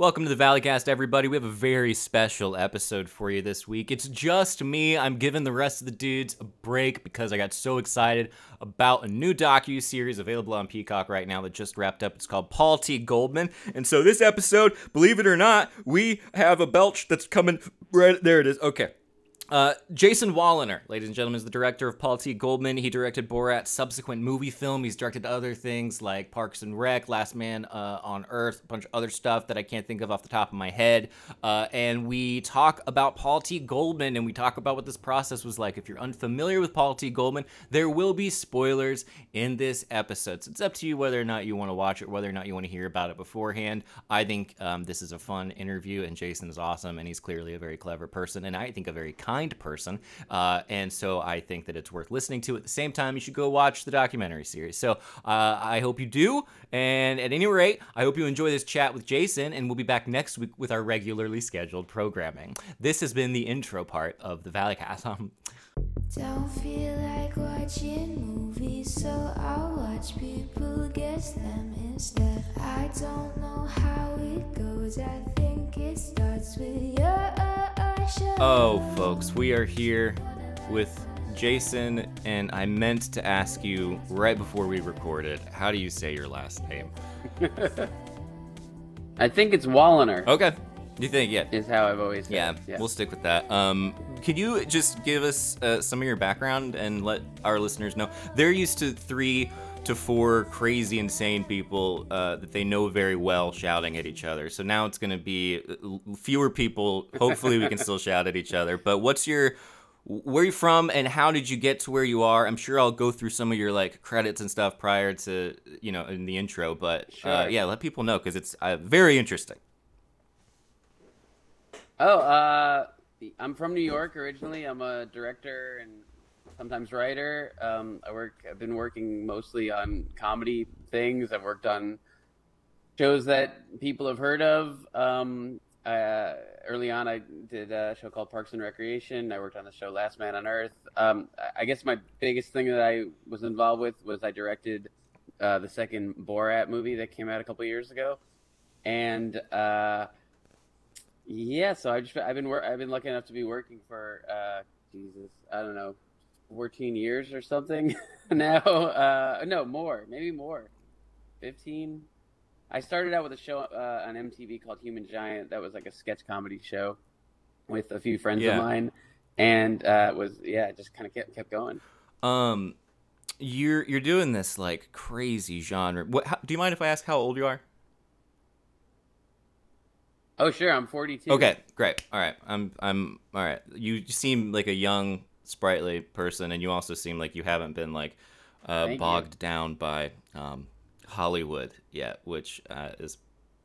Welcome to the Valleycast, everybody. We have a very special episode for you this week. It's just me. I'm giving the rest of the dudes a break because I got so excited about a new docu-series available on Peacock right now that just wrapped up. It's called Paul T. Goldman. And so this episode, believe it or not, we have a belch that's coming right there. It is. Okay. Jason Woliner, ladies and gentlemen, is the director of Paul T. Goldman. He directed Borat's subsequent movie film. He's directed other things like Parks and Rec, Last Man on Earth, a bunch of other stuff that I can't think of off the top of my head. And we talk about Paul T. Goldman, and we talk about what this process was like. If you're unfamiliar with Paul T. Goldman, there will be spoilers in this episode. So it's up to you whether or not you want to watch it, whether or not you want to hear about it beforehand. I think this is a fun interview, and Jason is awesome, and he's clearly a very clever person, and I think a very kind person, and so I think that it's worth listening to. At the same time, you should go watch the documentary series. So I hope you do, and at any rate, I hope you enjoy this chat with Jason, and we'll be back next week with our regularly scheduled programming. This has been the intro part of the Valleycast. Don't feel like watching movies, so I'll watch people guess them instead. I don't know how it goes, I think it starts with your show. Oh, folks, we are here with Jason, and I meant to ask you right before we recorded, how do you say your last name? I think it's Woliner. Okay. You think, yeah. Is how I've always said it. Yeah, we'll stick with that. Could you just give us some of your background and let our listeners know? They're used to 3 to 4 crazy, insane people that they know very well shouting at each other. So now it's going to be fewer people. Hopefully we can still shout at each other. But where are you from and how did you get to where you are? I'm sure I'll go through some of your credits and stuff prior to, in the intro. But sure. Yeah, let people know because it's very interesting. I'm from New York originally. I'm a director and sometimes writer. I've been working mostly on comedy things. I've worked on shows that people have heard of. Early on, I did a show called Parks and Recreation. I worked on the show Last Man on Earth. I guess my biggest thing that I was involved with was I directed the second Borat movie that came out a couple years ago, and yeah, so I've been lucky enough to be working for I don't know, 14 years or something now. No, maybe more, 15. I started out with a show on MTV called Human Giant. That was like a sketch comedy show with a few friends of mine, and just kind of kept going. You're doing this crazy genre. Do you mind if I ask how old you are? Oh, sure. I'm 42. Okay, great. All right. I'm all right. You seem like a young, sprightly person, and you also seem like you haven't been bogged down by Hollywood yet, which is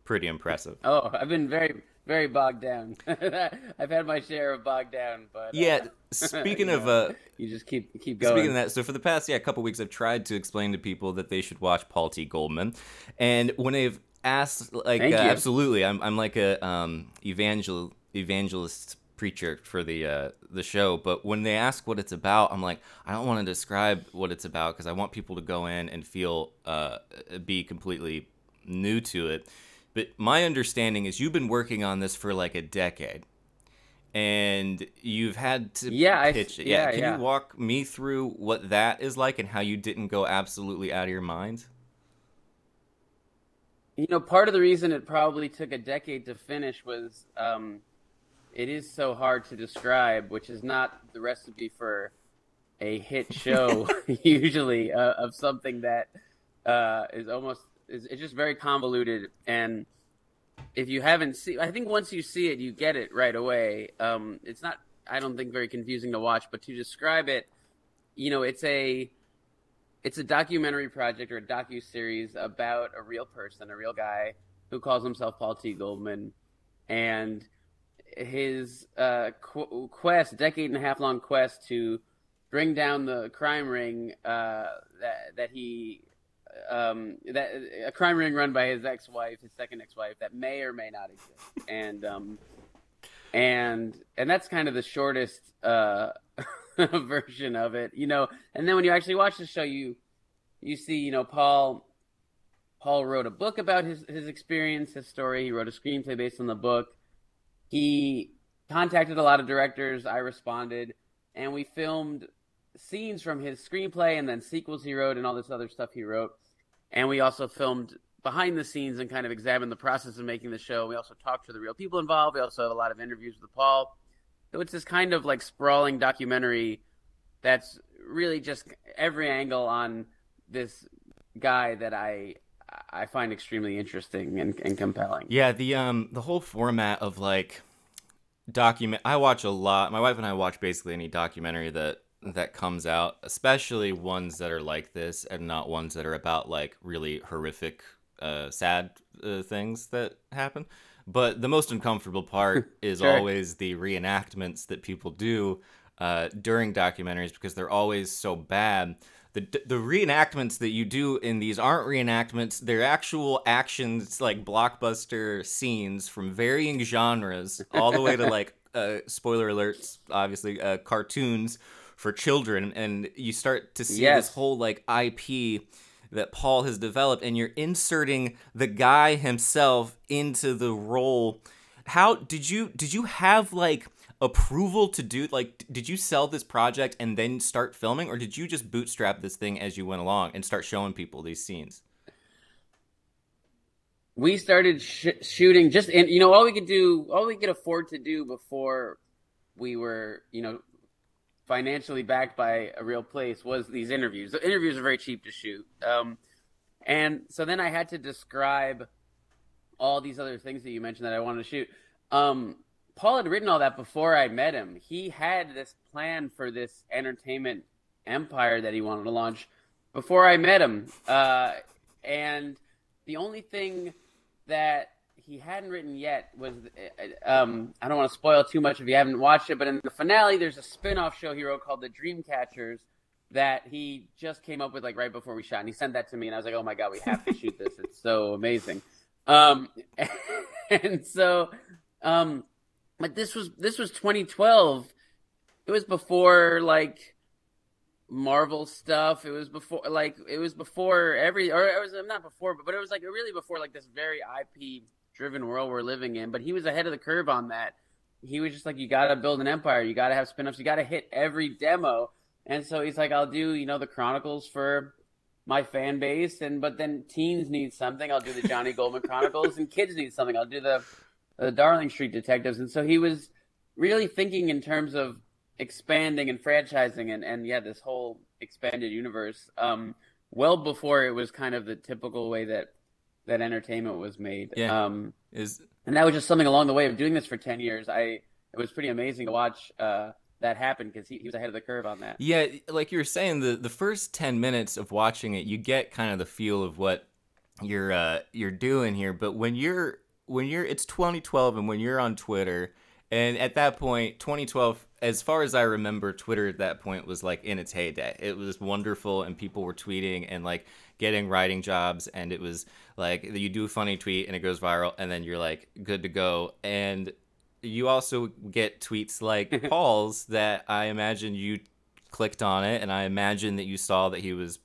pretty impressive. Oh, I've been very, very bogged down. I've had my share of bogged down, but yeah. Speaking of, you just keep going. Speaking of that, so for the past couple weeks, I've tried to explain to people that they should watch Paul T. Goldman, and when they've asked, absolutely, I'm like a evangelist preacher for the show, but when they ask what it's about, I'm like, I don't want to describe what it's about because I want people to go in and feel be completely new to it. But my understanding is you've been working on this for a decade, and you've had to pitch it. Yeah, can you walk me through what that is like and how you didn't go absolutely out of your mind? Part of the reason it probably took a decade to finish was it is so hard to describe, which is not the recipe for a hit show usually of something that it's just very convoluted. And if you haven't seen, I think once you see it, you get it right away. It's not, I don't think, very confusing to watch, but to describe it, it's a documentary project or a docu-series about a real person, a real guy who calls himself Paul T. Goldman, and his decade and a half long quest to bring down the crime ring a crime ring run by his second ex-wife, that may or may not exist, and that's kind of the shortest version of it, And then when you actually watch the show, you see, Paul Paul wrote a book about his experience, his story. He wrote a screenplay based on the book. He contacted a lot of directors. I responded, and we filmed scenes from his screenplay and then sequels he wrote and all this other stuff he wrote. And we also filmed behind the scenes and kind of examined the process of making the show. We also talked to the real people involved. We also have a lot of interviews with Paul. So it's this kind of like sprawling documentary that's really just every angle on this guy that I find extremely interesting and compelling. Yeah, the whole format of like document. I watch a lot. My wife and I watch basically any documentary that comes out, especially ones that are like this and not ones that are about like really horrific, sad things that happen. But the most uncomfortable part is Sure. always the reenactments that people do during documentaries because they're always so bad. The reenactments that you do in these aren't reenactments. They're actual actions, like blockbuster scenes from varying genres, all the way to like, spoiler alerts, obviously, cartoons for children. And you start to see Yes. this whole like IP that Paul has developed, and you're inserting the guy himself into the role. How did you have like approval to do, like, did you sell this project and then start filming, or did you just bootstrap this thing as you went along and start showing people these scenes? We started shooting just in, all we could afford to do before we were, financially backed by a real place was these interviews. The interviews are very cheap to shoot. And so then I had to describe all these other things that you mentioned that I wanted to shoot. Paul had written all that before I met him. He had this plan for this entertainment empire that he wanted to launch before I met him. And the only thing that he hadn't written yet was, I don't want to spoil too much if you haven't watched it, but in the finale, there's a spin-off show he wrote called The Dreamcatchers that he just came up with like right before we shot. And he sent that to me, and I was like, oh my God, we have to shoot this. It's so amazing. And so, but this was 2012. It was before like Marvel stuff. It was before not before, but it was like really before like this very IP driven world we're living in. But he was ahead of the curve on that. He was just like, you got to build an empire. You got to have spin-offs. You got to hit every demo. And so he's like, I'll do, the Chronicles for my fan base. But then teens need something. I'll do the Johnny Goldman Chronicles, and kids need something. I'll do the Darling Street Detectives. And so he was really thinking in terms of expanding and franchising and this whole expanded universe, well before it was kind of the typical way that entertainment was made. Yeah. And that was just something along the way of doing this for 10 years. It was pretty amazing to watch that happen because he was ahead of the curve on that. Yeah, like you were saying, the first 10 minutes of watching it, you get kind of the feel of what you're doing here. But when you're it's 2012, and when you're on Twitter, and at that point, 2012, as far as I remember, Twitter at that point was like in its heyday. It was wonderful, and people were tweeting and like getting writing jobs, and it was like you do a funny tweet and it goes viral, and then you're like good to go. And you also get tweets like Paul's that I imagine you clicked on it, and I imagine that you saw that he was,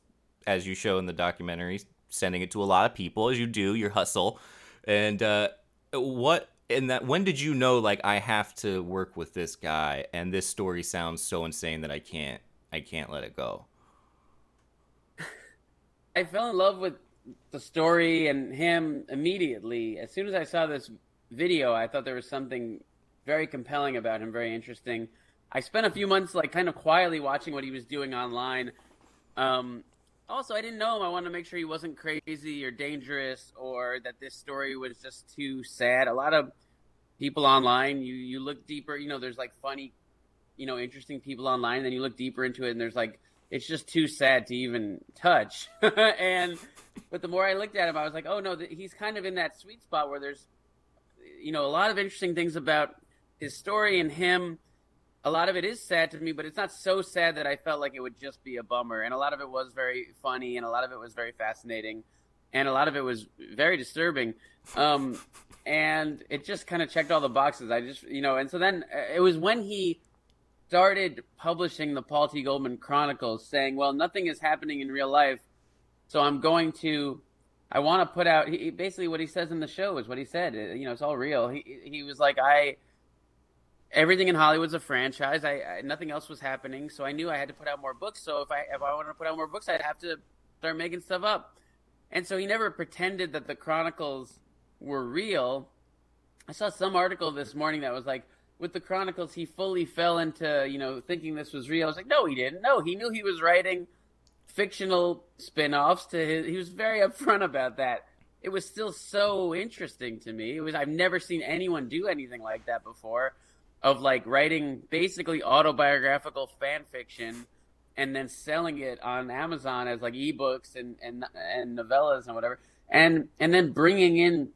as you show in the documentary, sending it to a lot of people, as you do, your hustle. And when did you know, like, I have to work with this guy, and this story sounds so insane that I can't let it go? I fell in love with the story and him immediately. As soon as I saw this video, I thought there was something very compelling about him, very interesting. I spent a few months like kind of quietly watching what he was doing online. Also, I didn't know him. I wanted to make sure he wasn't crazy or dangerous, or that this story was just too sad. A lot of people online, you look deeper, there's like funny, interesting people online, and then you look deeper into it, and there's like, it's just too sad to even touch. But the more I looked at him, I was like, oh no, he's kind of in that sweet spot where there's, a lot of interesting things about his story and him. A lot of it is sad to me, but it's not so sad that I felt like it would just be a bummer. And a lot of it was very funny, and a lot of it was very fascinating, and a lot of it was very disturbing. And it just kind of checked all the boxes. And so then it was when he started publishing the Paul T. Goldman Chronicles, saying, well, nothing is happening in real life, so I'm going to I want to put out. Basically what he says in the show is what he said. It's all real. He was like, everything in Hollywood's a franchise. Nothing else was happening, so I knew I had to put out more books. So if I wanted to put out more books, I'd have to start making stuff up. And so he never pretended that the Chronicles were real. I saw some article this morning that was like, with the Chronicles, he fully fell into, thinking this was real. I was like, no, he didn't. No, he knew he was writing fictional spin-offs he was very upfront about that. It was still so interesting to me. I've never seen anyone do anything like that before, of like writing basically autobiographical fan fiction and then selling it on Amazon as like ebooks and novellas and whatever, and then bringing in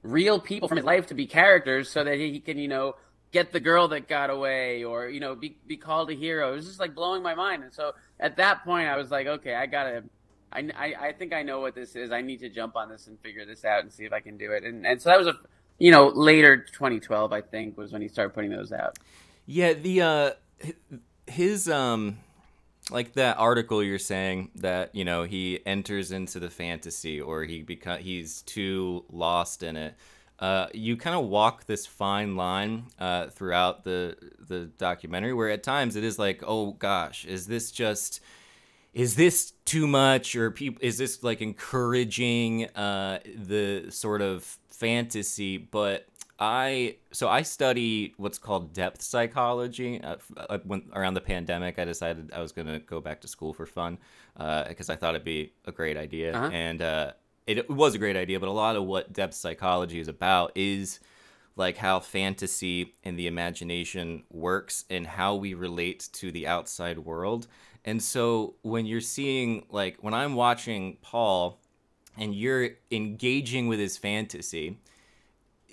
real people from his life to be characters so that he can get the girl that got away, or be called a hero. It was just like blowing my mind. And so at that point I was like, okay, I think I know what this is. I need to jump on this and figure this out and see if I can do it. And so that was later 2012, I think, was when he started putting those out. Yeah, his like that article you're saying that he enters into the fantasy, or he's too lost in it. You kind of walk this fine line throughout the documentary, where at times it is like, oh gosh, is this too much, or is this like encouraging the sort of fantasy? But I study what's called depth psychology. Around the pandemic, I decided I was going to go back to school for fun because I thought it'd be a great idea. Uh-huh. And it was a great idea, but a lot of what depth psychology is about is like how fantasy and the imagination works and how we relate to the outside world. And so when you're seeing, like, when I'm watching Paul and you're engaging with his fantasy,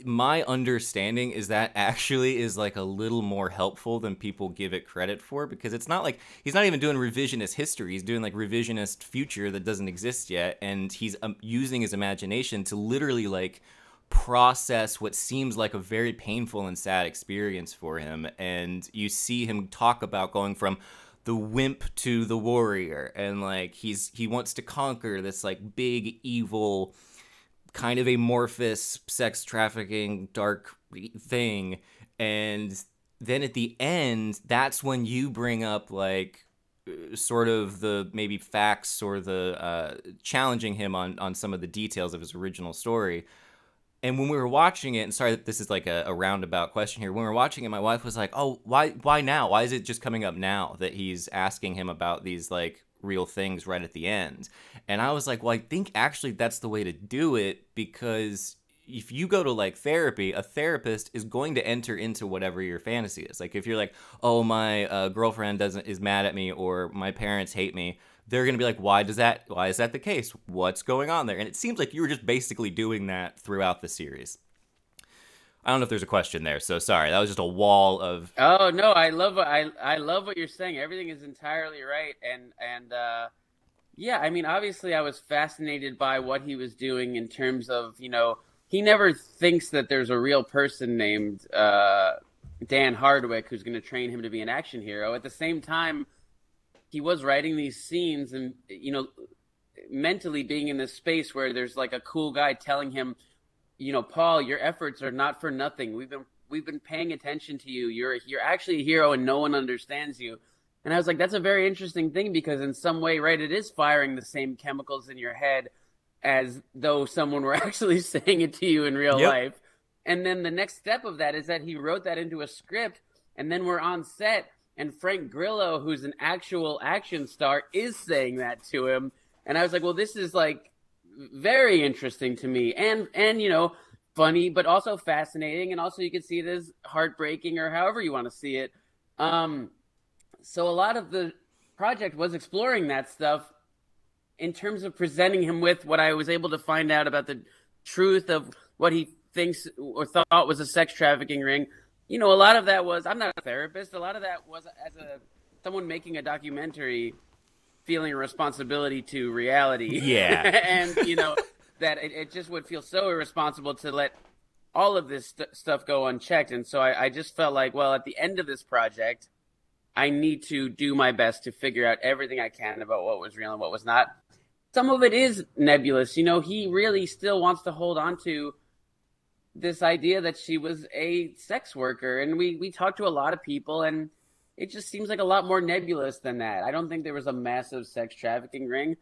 my understanding is that actually is like a little more helpful than people give it credit for, because it's not like he's not even doing revisionist history. He's doing like revisionist future that doesn't exist yet. And he's using his imagination to literally like process what seems like a very painful and sad experience for him. And you see him talk about going from the wimp to the warrior, and like he wants to conquer this like big evil kind of amorphous sex trafficking dark thing. And then at the end, that's when you bring up like sort of the maybe facts or the challenging him on some of the details of his original story. And when we were watching it, and sorry, this is like a roundabout question here. When we were watching it, my wife was like, oh, why now? Why is it just coming up now that he's asking him about these like real things right at the end? And I was like, well, I think actually that's the way to do it, because if you go to like therapy, a therapist is going to enter into whatever your fantasy is. Like if you're like, oh, my girlfriend is mad at me, or my parents hate me, they're going to be like, why is that the case? What's going on there? And it seems like you were just basically doing that throughout the series. I don't know if there's a question there, so sorry. That was just a wall of... Oh, no, I love what you're saying. Everything is entirely right. And yeah, I mean, obviously I was fascinated by what he was doing in terms of, he never thinks that there's a real person named Dan Hardwick who's going to train him to be an action hero. At the same time, he was writing these scenes and, mentally being in this space where there's like a cool guy telling him, Paul, your efforts are not for nothing. We've been paying attention to you. You're actually a hero and no one understands you. And I was like, that's a very interesting thing, because in some way, right, it is firing the same chemicals in your head as though someone were actually saying it to you in real life. And then the next step of that is that he wrote that into a script, and then we're on set, and Frank Grillo, who's an actual action star, is saying that to him. And I was like, well, this is like very interesting to me, and funny, but also fascinating. And also you could see it as heartbreaking, or however you want to see it. So a lot of the project was exploring that stuff in terms of presenting him with what I was able to find out about the truth of what he thinks or thought was a sex trafficking ring. A lot of that was, I'm not a therapist, a lot of that was as someone making a documentary feeling a responsibility to reality. Yeah. And, that it just would feel so irresponsible to let all of this stuff go unchecked. And so I just felt like, well, at the end of this project, I need to do my best to figure out everything I can about what was real and what was not. some of it is nebulous. He really still wants to hold on to this idea that she was a sex worker. And we talked to a lot of people, and it just seems like a lot more nebulous than that. I don't think there was a massive sex trafficking ring.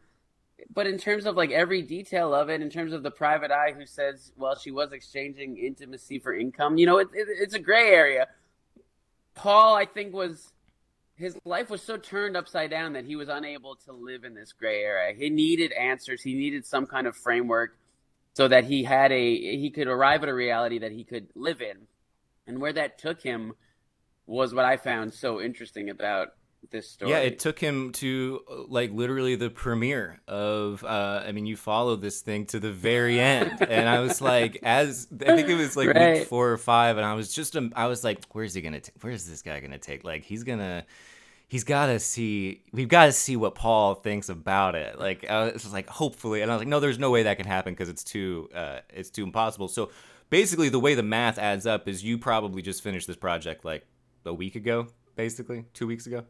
But in terms of like every detail of it, in terms of the private eye who says, well, she was exchanging intimacy for income, it's a gray area. Paul, I think, his life was so turned upside down that he was unable to live in this gray area. He needed answers. He needed some kind of framework so that he could arrive at a reality that he could live in. And where that took him was what I found so interesting about this story. Yeah, it took him to like literally the premiere of you follow this thing to the very end. And I was like, I think it was like week 4 or 5, and I was like, where's this guy gonna take? Like we've got to see what Paul thinks about it. Like I was just like, hopefully, and I was like, no, there's no way that can happen because it's too impossible. So basically the way the math adds up is you probably just finished this project like a week ago, basically 2 weeks ago.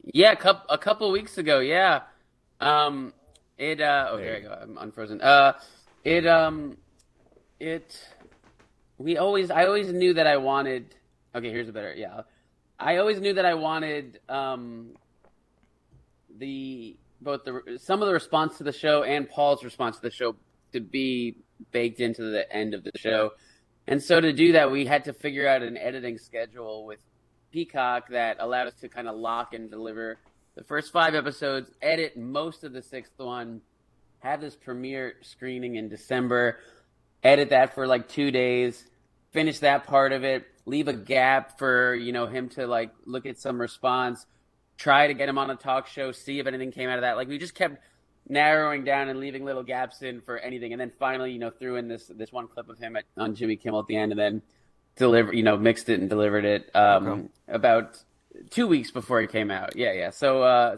Yeah, a couple weeks ago. Yeah. There you go. I'm unfrozen. I always knew that I wanted. Okay, here's a better. Yeah, I always knew that I wanted some of the response to the show and Paul's response to the show to be baked into the end of the show, and so to do that, we had to figure out an editing schedule with Peacock that allowed us to kind of lock and deliver the first 5 episodes, edit most of the 6th one, have this premiere screening in December, edit that for like 2 days, finish that part of it, leave a gap for him to like look at some response, try to get him on a talk show, see if anything came out of that. Like we just kept narrowing down and leaving little gaps in for anything, and then finally threw in this one clip of him on Jimmy Kimmel at the end, and then mixed it and delivered it about 2 weeks before it came out. Yeah. So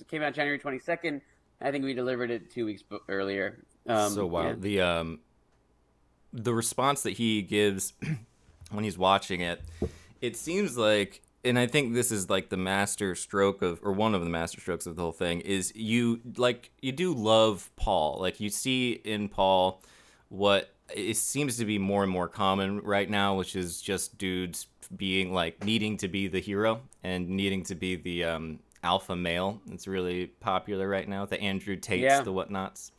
came out January 22nd. I think we delivered it 2 weeks earlier. So wow, yeah. The response that he gives when he's watching it, it seems like, and I think this is like the master stroke or one of the master strokes of the whole thing, is you do love Paul. Like you see in Paul what it seems to be more and more common right now, which is just dudes being like needing to be the hero and needing to be the alpha male. It's really popular right now. The Andrew Tates, the whatnots.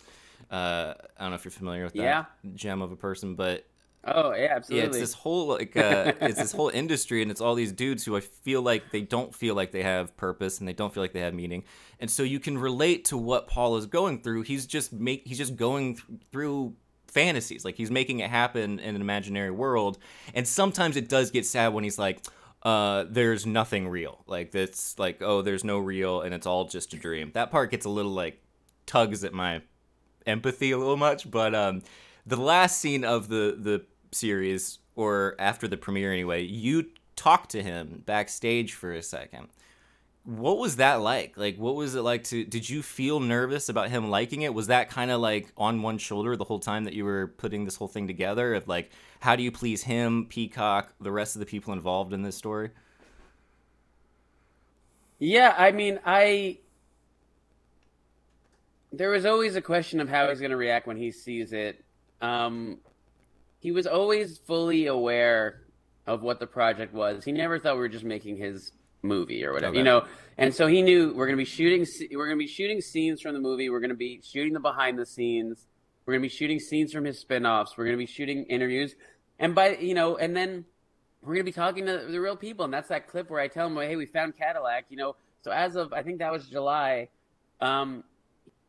I don't know if you're familiar with that gem of a person, but oh yeah, absolutely. Yeah, it's this whole it's this whole industry, and it's all these dudes who I feel like they don't feel like they have purpose and they don't feel like they have meaning. And so you can relate to what Paul is going through. He's just going through fantasies, like he's making it happen in an imaginary world, and sometimes it does get sad when he's like there's nothing real, like that's like, oh, there's no real and it's all just a dream. That part gets a little like tugs at my empathy a little much, but the last scene of the series, or after the premiere anyway, you talked to him backstage for a second. What was that like? Like, what was it like did you feel nervous about him liking it? Was that kind of like on one shoulder the whole time that you were putting this whole thing together of like, how do you please him, Peacock, the rest of the people involved in this story? Yeah, I mean, there was always a question of how he's going to react when he sees it. He was always fully aware of what the project was. He never thought we were just making his movie or whatever, Okay. And so he knew we're going to be shooting scenes from the movie. We're going to be shooting the behind the scenes. We're going to be shooting scenes from his spin-offs. We're going to be shooting interviews. And and then we're going to be talking to the real people. And that's that clip where I tell him, hey, we found Cadillac, So as of, I think that was July,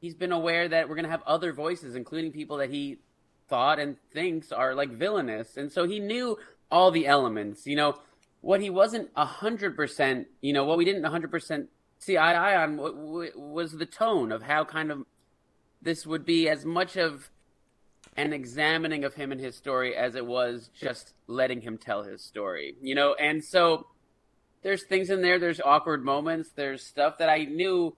he's been aware that we're going to have other voices, including people that he thought and thinks are like villainous. And so he knew all the elements, What he wasn't 100%, what we didn't 100% see eye to eye on was the tone of how kind of this would be as much of an examining of him and his story as it was just letting him tell his story, And so there's things in there, there's awkward moments, there's stuff that I knew,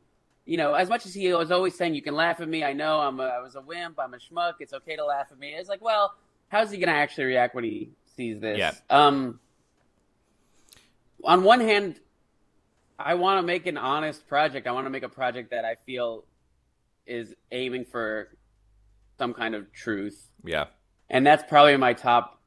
as much as he was always saying, you can laugh at me, I know I was a wimp, I'm a schmuck, it's okay to laugh at me. It's like, well, how's he going to actually react when he sees this? Yeah. On one hand, I want to make an honest project. I want to make a project that I feel is aiming for some kind of truth. Yeah. And that's probably my top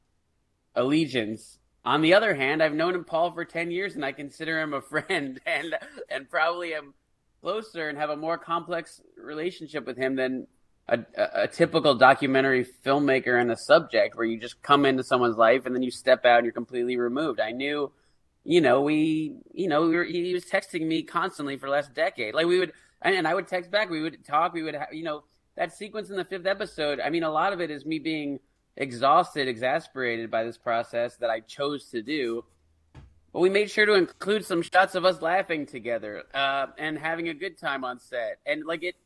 allegiance. On the other hand, I've known Paul for 10 years and I consider him a friend and probably am closer and have a more complex relationship with him than a typical documentary filmmaker and a subject where you just come into someone's life and then you step out and you're completely removed. I knew, he was texting me constantly for the last decade. Like and I would text back, we would talk, that sequence in the 5th episode. I mean, a lot of it is me being exhausted, exasperated by this process that I chose to do. But we made sure to include some shots of us laughing together and having a good time on set. And like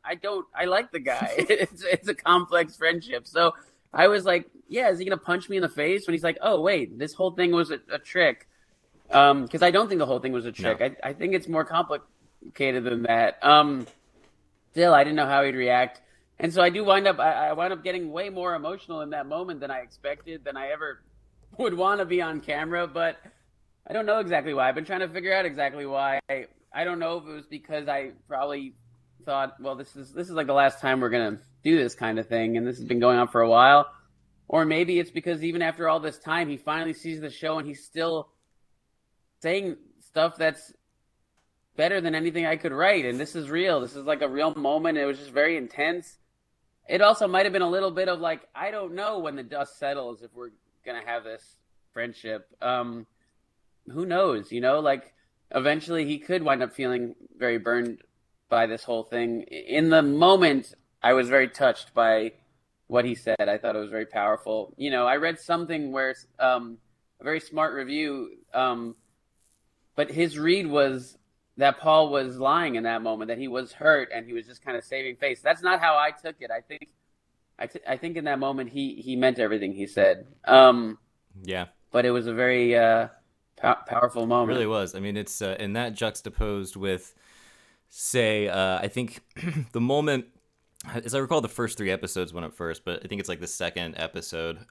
I like the guy. It's a complex friendship. So I was like, yeah, is he gonna punch me in the face? When he's like, oh wait, this whole thing was a trick. Because I don't think the whole thing was a trick. No. I think it's more complicated than that. Still, I didn't know how he'd react. And so I wound up getting way more emotional in that moment than I expected, than I ever would want to be on camera. But I don't know exactly why. I've been trying to figure out exactly why. I don't know if it was because I probably thought, well, this is like the last time we're going to do this kind of thing, and this has been going on for a while. Or maybe it's because even after all this time, he finally sees the show and he's still saying stuff that's better than anything I could write. And this is real. This is like a real moment. It was just very intense. It also might have been a little bit of like, I don't know when the dust settles if we're going to have this friendship. Who knows, like eventually he could wind up feeling very burned by this whole thing. In the moment, I was very touched by what he said. I thought it was very powerful. I read something where a very smart review, but his read was that Paul was lying in that moment, that he was hurt and he was just kind of saving face. That's not how I took it. I think in that moment he meant everything he said. Yeah. But it was a very powerful moment. It really was. I mean, it's and that juxtaposed with, say, I think the moment, as I recall, the first 3 episodes went up first, but I think it's like the second episode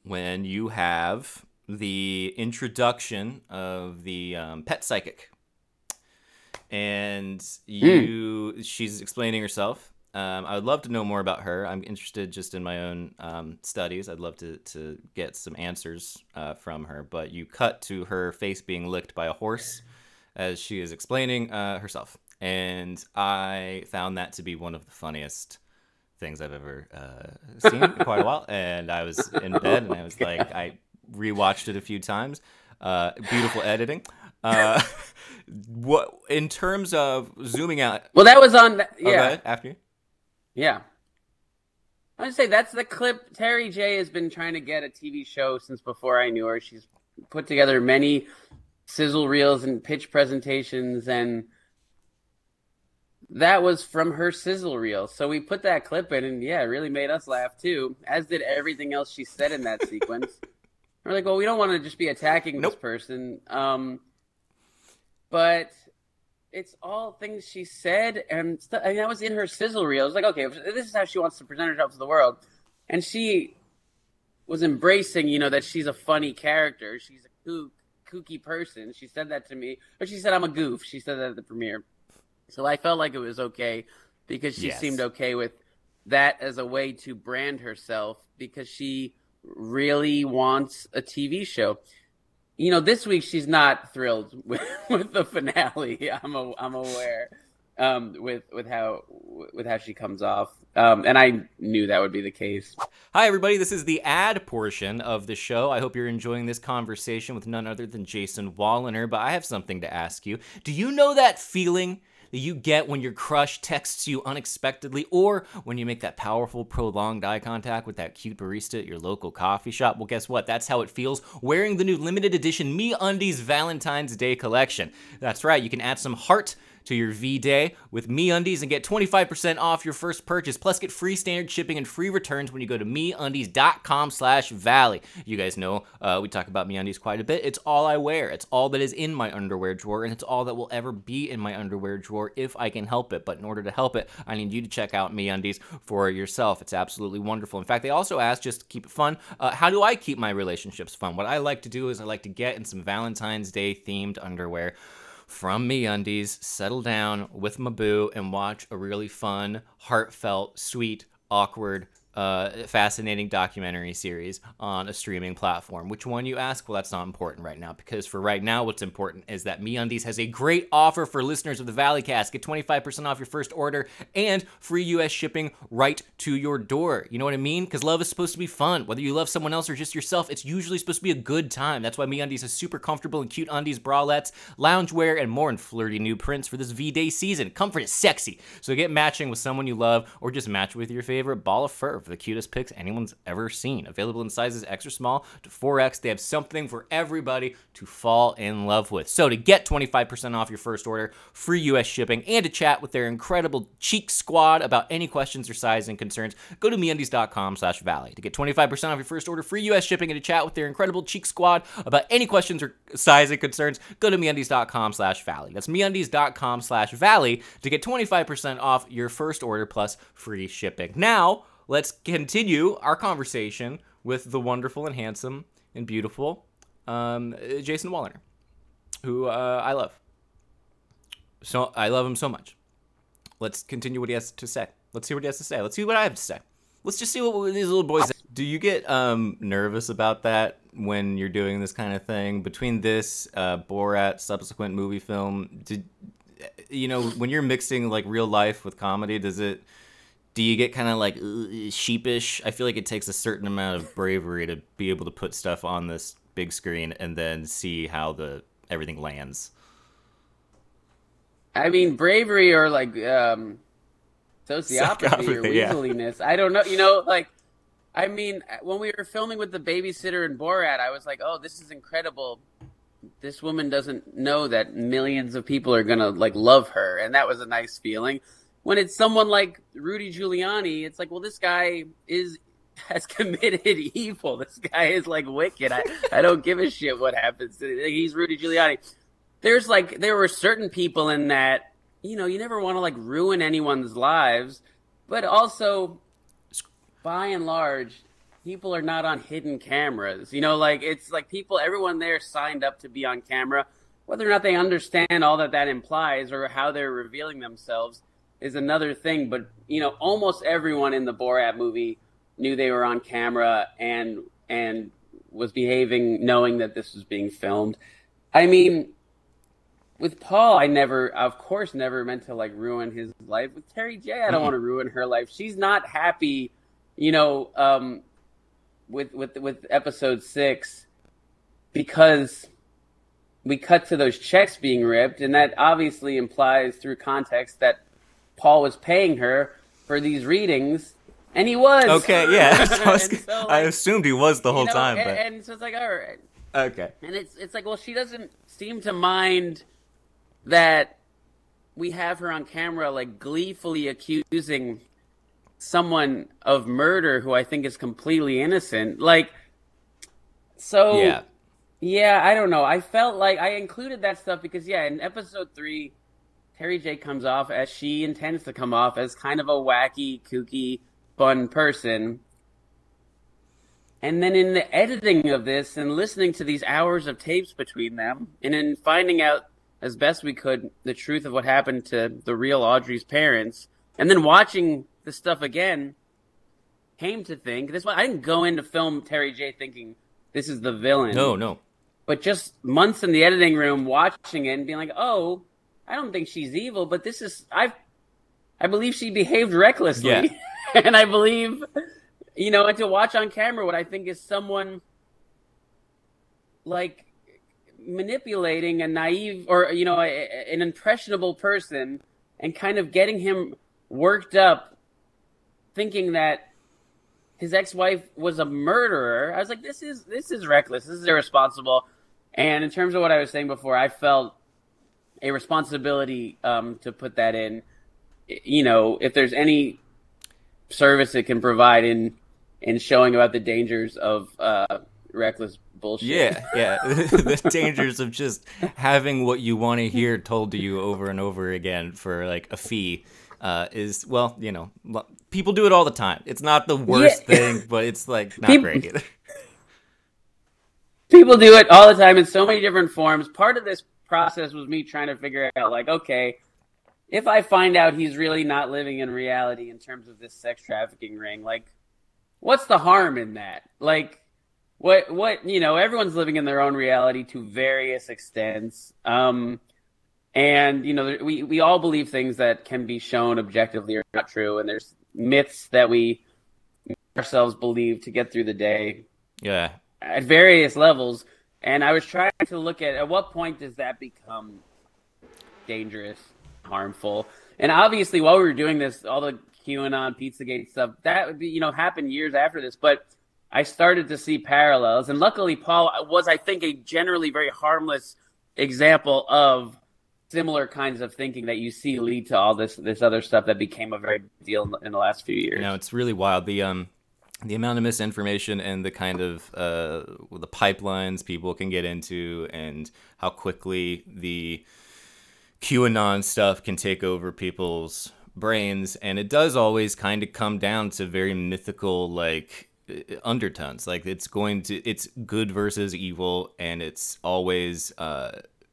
when you have the introduction of the pet psychic. And she's explaining herself. I would love to know more about her. I'm interested just in my own studies. I'd love to get some answers from her. But you cut to her face being licked by a horse as she is explaining herself. And I found that to be one of the funniest things I've ever seen in quite a while. And I was in bed and I was like, I rewatched it a few times. Beautiful editing. What in terms of zooming out? Well, that was on. Yeah, after you. Yeah, I would say that's the clip. Terry J has been trying to get a TV show since before I knew her. She's put together many sizzle reels and pitch presentations, and that was from her sizzle reel. So we put that clip in, and yeah, it really made us laugh too, as did everything else she said in that sequence. We're like, well, we don't want to just be attacking this person. But it's all things she said, and that was in her sizzle reel. I was like, okay, this is how she wants to present herself to the world. And she was embracing, that she's a funny character. She's a kooky person. She said that to me. Or she said, I'm a goof. She said that at the premiere. So I felt like it was okay because she seemed okay with that as a way to brand herself because she really wants a TV show. This week she's not thrilled with the finale. I'm aware with how she comes off, and I knew that would be the case. Hi everybody, this is the ad portion of the show. I hope you're enjoying this conversation with none other than Jason Woliner. But I have something to ask you. Do you know that feeling that you get when your crush texts you unexpectedly, or when you make that powerful, prolonged eye contact with that cute barista at your local coffee shop? Well, guess what? That's how it feels wearing the new limited edition MeUndies Valentine's Day collection. That's right, you can add some heart to your V-Day with MeUndies and get 25% off your first purchase, plus get free standard shipping and free returns when you go to MeUndies.com/Valley. You guys know we talk about MeUndies quite a bit. It's all I wear. It's all that is in my underwear drawer, and it's all that will ever be in my underwear drawer if I can help it. But in order to help it, I need you to check out MeUndies for yourself. It's absolutely wonderful. In fact, they also asked, just to keep it fun, how do I keep my relationships fun? What I like to do is I like to get in some Valentine's Day themed underwear from MeUndies, settle down with my boo, and watch a really fun, heartfelt, sweet, awkward, fascinating documentary series on a streaming platform. Which one, you ask? Well, that's not important right now, because for right now, what's important is that MeUndies has a great offer for listeners of the Valleycast. Get 25% off your first order and free U.S. shipping right to your door. You know what I mean? Because love is supposed to be fun. Whether you love someone else or just yourself, it's usually supposed to be a good time. That's why MeUndies has super comfortable and cute undies, bralettes, loungewear, and more in flirty new prints for this V-Day season. Comfort is sexy, so get matching with someone you love, or just match with your favorite ball of fur for the cutest pics anyone's ever seen. Available in sizes extra small to 4X. They have something for everybody to fall in love with. So to get 25% off your first order, free U.S. shipping, and to chat with their incredible Cheek Squad about any questions or sizing concerns, go to MeUndies.com/Valley. To get 25% off your first order, free U.S. shipping, and to chat with their incredible Cheek Squad about any questions or sizing concerns, go to MeUndies.com/Valley. That's MeUndies.com/Valley to get 25% off your first order plus free shipping. Now, let's continue our conversation with the wonderful and handsome and beautiful Jason Woliner, who I love. So I love him so much. Let's continue what he has to say. Let's hear what he has to say. Let's see what I have to say. Let's just see what these little boys say. Do you get nervous about that when you're doing this kind of thing? Between this, Borat, subsequent movie film, when you're mixing like real life with comedy, do you get kind of like sheepish? I feel like it takes a certain amount of bravery to be able to put stuff on this big screen and then see how everything lands. I mean, bravery or like sociopathy or weaseliness. Yeah. I don't know. I mean, when we were filming with the babysitter in Borat, I was like, oh, this is incredible. This woman doesn't know that millions of people are going to like love her. And that was a nice feeling. When it's someone like Rudy Giuliani, it's like, well, this guy has committed evil. This guy is like wicked. I don't give a shit what happens. He's Rudy Giuliani. There were certain people in that, you never want to like ruin anyone's lives, but also by and large, people are not on hidden cameras. It's like everyone there signed up to be on camera, whether or not they understand all that implies or how they're revealing themselves is another thing. But, almost everyone in the Borat movie knew they were on camera and was behaving knowing that this was being filmed. I mean, with Paul, I never meant to like ruin his life. With Terry J, I don't want to ruin her life. She's not happy, with episode 6 because we cut to those checks being ripped, and that obviously implies through context that Paul was paying her for these readings, and he was. Okay, yeah. I assumed he was the whole time. But... And so it's like, all right. Okay. And it's like, well, she doesn't seem to mind that we have her on camera, like, gleefully accusing someone of murder who I think is completely innocent. Like, so... Yeah, I don't know. I felt like I included that stuff because, in episode 3... Terry J comes off as she intends to come off, as kind of a wacky, kooky, fun person. And then in the editing of this and listening to these hours of tapes between them, and in finding out as best we could the truth of what happened to the real Audrey's parents, and then watching the stuff again, came to think, I didn't go into film Terry J thinking this is the villain. No. But just months in the editing room watching it and being like, oh... I don't think she's evil, but I believe she behaved recklessly. Yeah. And I believe, and to watch on camera what I think is someone like manipulating a naive or, an impressionable person and kind of getting him worked up thinking that his ex-wife was a murderer. I was like, this is reckless. This is irresponsible. And in terms of what I was saying before, I felt a responsibility to put that in. If there's any service it can provide in showing about the dangers of reckless bullshit. Yeah. The dangers of just having what you want to hear told to you over and over again for like a fee is, people do it all the time. It's not the worst thing, but it's like not great either. People do it all the time in so many different forms. Part of this process was me trying to figure out, like, okay, if I find out he's really not living in reality in terms of this sex trafficking ring, like, what's the harm in that? Like, what, you know, everyone's living in their own reality to various extents. And, you know, we all believe things that can be shown objectively are not true. And there's myths that we ourselves believe to get through the day. Yeah. At various levels. And I was trying to look at what point does that become dangerous, harmful? And obviously, while we were doing this, all the QAnon, Pizzagate stuff, that would be, you know, happened years after this. But I started to see parallels. And luckily, Paul was, I think, a generally very harmless example of similar kinds of thinking that you see lead to all this other stuff that became a very big deal in the last few years. You know, it's really wild. The amount of misinformation and the kind of the pipelines people can get into, and how quickly the QAnon stuff can take over people's brains, and it does always kind of come down to very mythical, like, undertones. Like, it's good versus evil, and it's always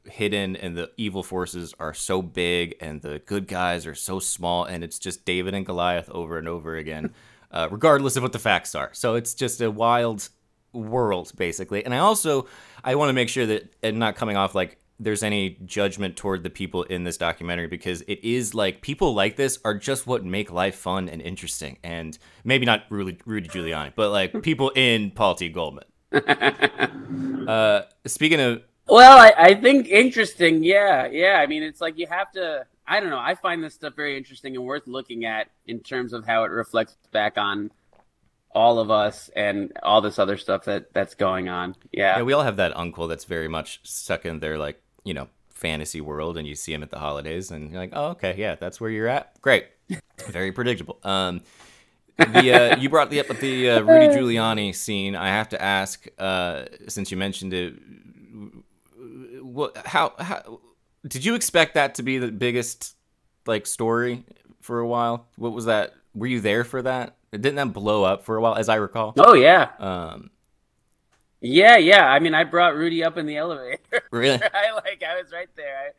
hidden, and the evil forces are so big and the good guys are so small, and it's just David and Goliath over and over again, regardless of what the facts are. So it's just a wild world, basically. And I want to make sure that I'm not coming off like there's any judgment toward the people in this documentary, because it is like, people like this are just what make life fun and interesting. And maybe not Rudy Giuliani, but like people in Paul T. Goldman. Speaking of, well, I think interesting. Yeah. I mean, it's like you have to, I don't know. I find this stuff very interesting and worth looking at in terms of how it reflects back on all of us and all this other stuff that's going on. Yeah. Yeah, we all have that uncle that's very much stuck in their, like, you know, fantasy world, and you see him at the holidays and you're like, oh, okay, yeah, that's where you're at. Great. Very predictable. You brought up the Rudy Giuliani scene. I have to ask, since you mentioned it, how did you expect that to be the biggest, like, story for a while? What was that? Were you there for that? Didn't that blow up for a while, as I recall? Oh yeah. Yeah. I mean, I brought Rudy up in the elevator. Really? I was right there.